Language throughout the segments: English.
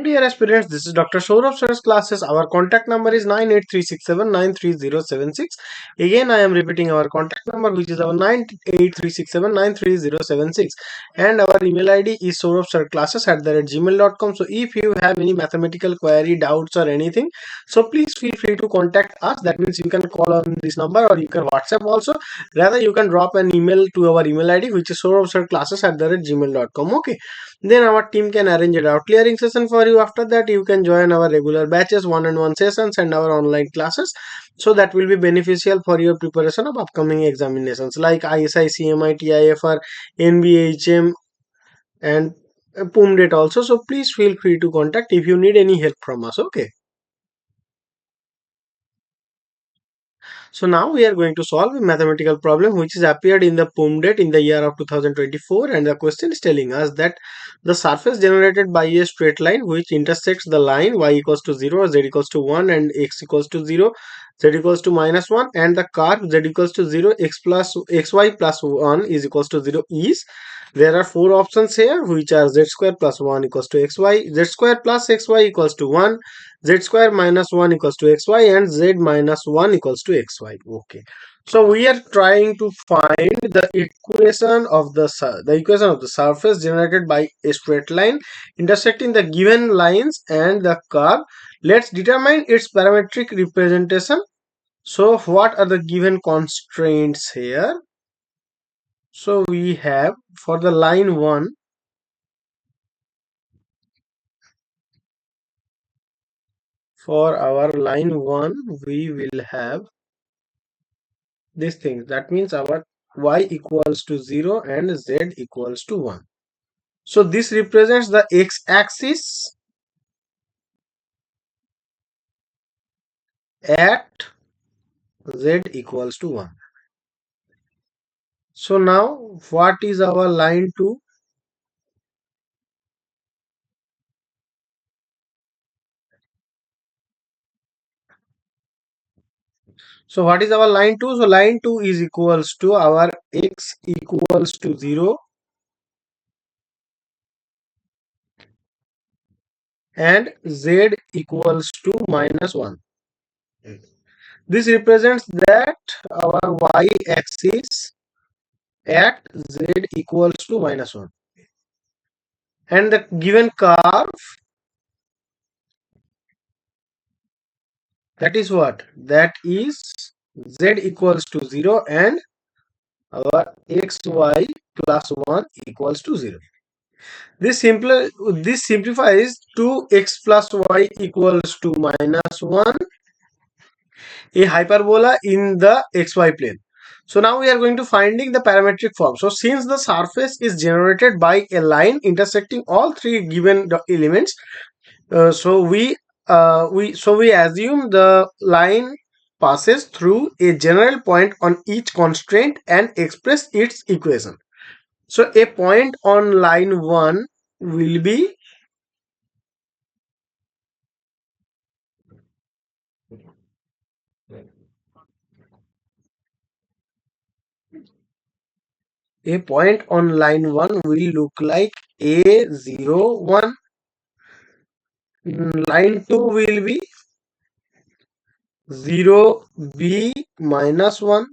Dear aspirants, this is Dr. Sourav Sir's classes. Our contact number is 98367930076. Again, I am repeating our contact number, which is our 98367930076. And our email ID is souravsirclasses@gmail.com. So if you have any mathematical query, doubts or anything, so please feel free to contact us. That means you can call on this number or you can WhatsApp also. Rather, you can drop an email to our email ID, which is souravsirclasses@gmail.com. Okay. Then our team can arrange a doubt clearing session for you. After that, you can join our regular batches, one-on-one sessions, and our online classes. So that will be beneficial for your preparation of upcoming examinations like ISI, CMI, TIFR, NBHM, and PUMDET also. So please feel free to contact if you need any help from us. Okay. So now we are going to solve a mathematical problem which is appeared in the PUMDET in the year of 2024, and the question is telling us that the surface generated by a straight line which intersects the line y equals to 0, z equals to 1 and x equals to 0, z equals to minus 1, and the curve z equals to 0, xy plus 1 is equals to 0 is. There are four options here, which are z square plus 1 equals to xy, z square plus xy equals to 1, z square minus 1 equals to xy, and z minus 1 equals to xy. Okay, so we are trying to find the equation of the equation of the surface generated by a straight line intersecting the given lines and the curve. Let's determine its parametric representation. So what are the given constraints here? So we have, for the line 1, for our line 1 we will have this thing. That means our y equals to 0 and z equals to 1. So this represents the x-axis at z equals to 1. So now what is our line 2? So what is our line 2? So line 2 is equals to our x equals to 0 and z equals to minus 1. This represents that our y-axis at z equals to minus 1. And the given curve, that is what? That is z equals to 0 and our xy plus 1 equals to 0. This simplifies to x plus y equals to minus 1, a hyperbola in the xy plane. So now we are going to finding the parametric form. So since the surface is generated by a line intersecting all three given elements, so we assume the line passes through a general point on each constraint and express its equation. So a point on line 1 will be will look like A01. Line 2 will be 0B minus 1,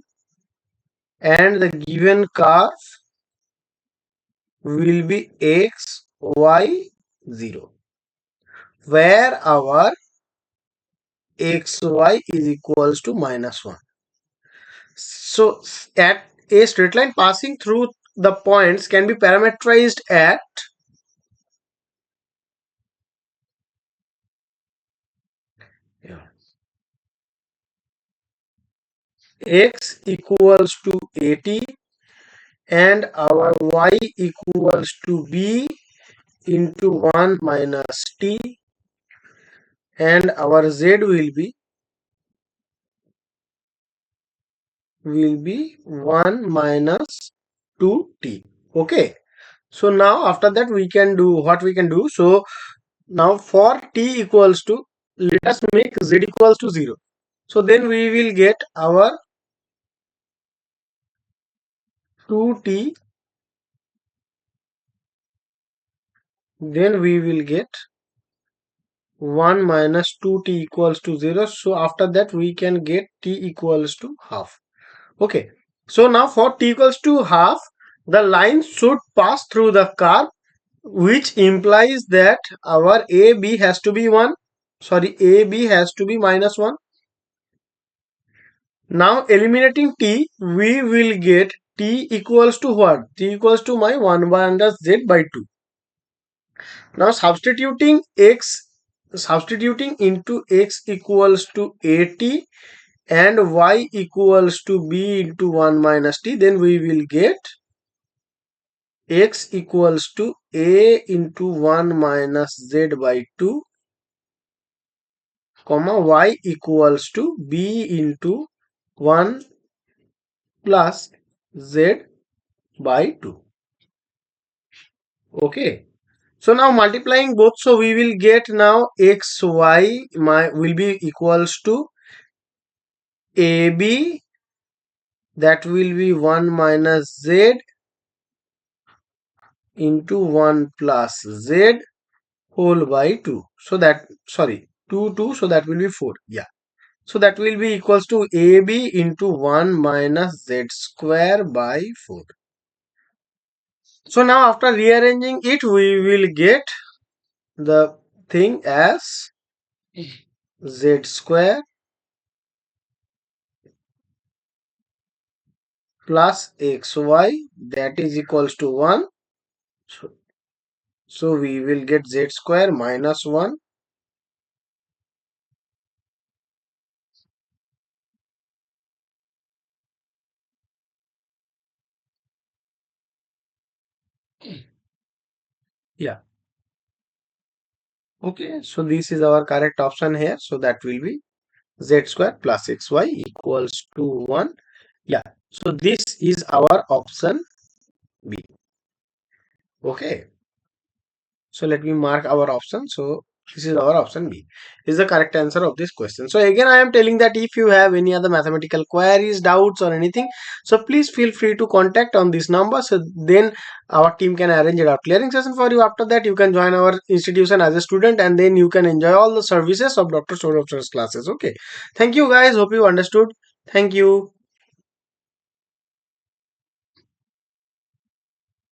and the given curve will be XY0, where our xy is equals to minus 1. So at a straight line passing through the points can be parameterized at x equals to 80 and our y equals to b into 1 minus t, and our z will be 1 minus 2t. Okay, so now after that we can do what we can do. So now for t equals to, let us make z equals to 0. So then we will get our 2t, then we will get 1 minus 2t equals to 0. So after that we can get t equals to half. Okay. So now for t equals to half, the line should pass through the curve, which implies that our AB has to be 1. Sorry, AB has to be minus 1. Now eliminating t, we will get t equals to what? T equals to my 1 by under z by 2. Now substituting into x equals to at and y equals to b into 1 minus t, then we will get x equals to a into 1 minus z by 2, comma y equals to b into 1 plus z by 2. Okay. So now multiplying both, so we will get now xy will be equals to AB, that will be 1 minus z into 1 plus z whole by 2. So that, sorry, 2, so that will be 4. Yeah. So that will be equals to AB into 1 minus z square by 4. So now after rearranging it, we will get the thing as z square plus xy, that is equals to 1. So we will get z square minus 1. Yeah. Okay. So this is our correct option here. So that will be z square plus xy equals to 1. Yeah. So this is our option B. Okay. So let me mark our option. So this is our option B. Is the correct answer of this question. So again, I am telling that if you have any other mathematical queries, doubts or anything, so please feel free to contact on this number. So then our team can arrange a clearing session for you. After that, you can join our institution as a student and then you can enjoy all the services of Dr. Sourav's classes. Okay. Thank you guys. Hope you understood. Thank you.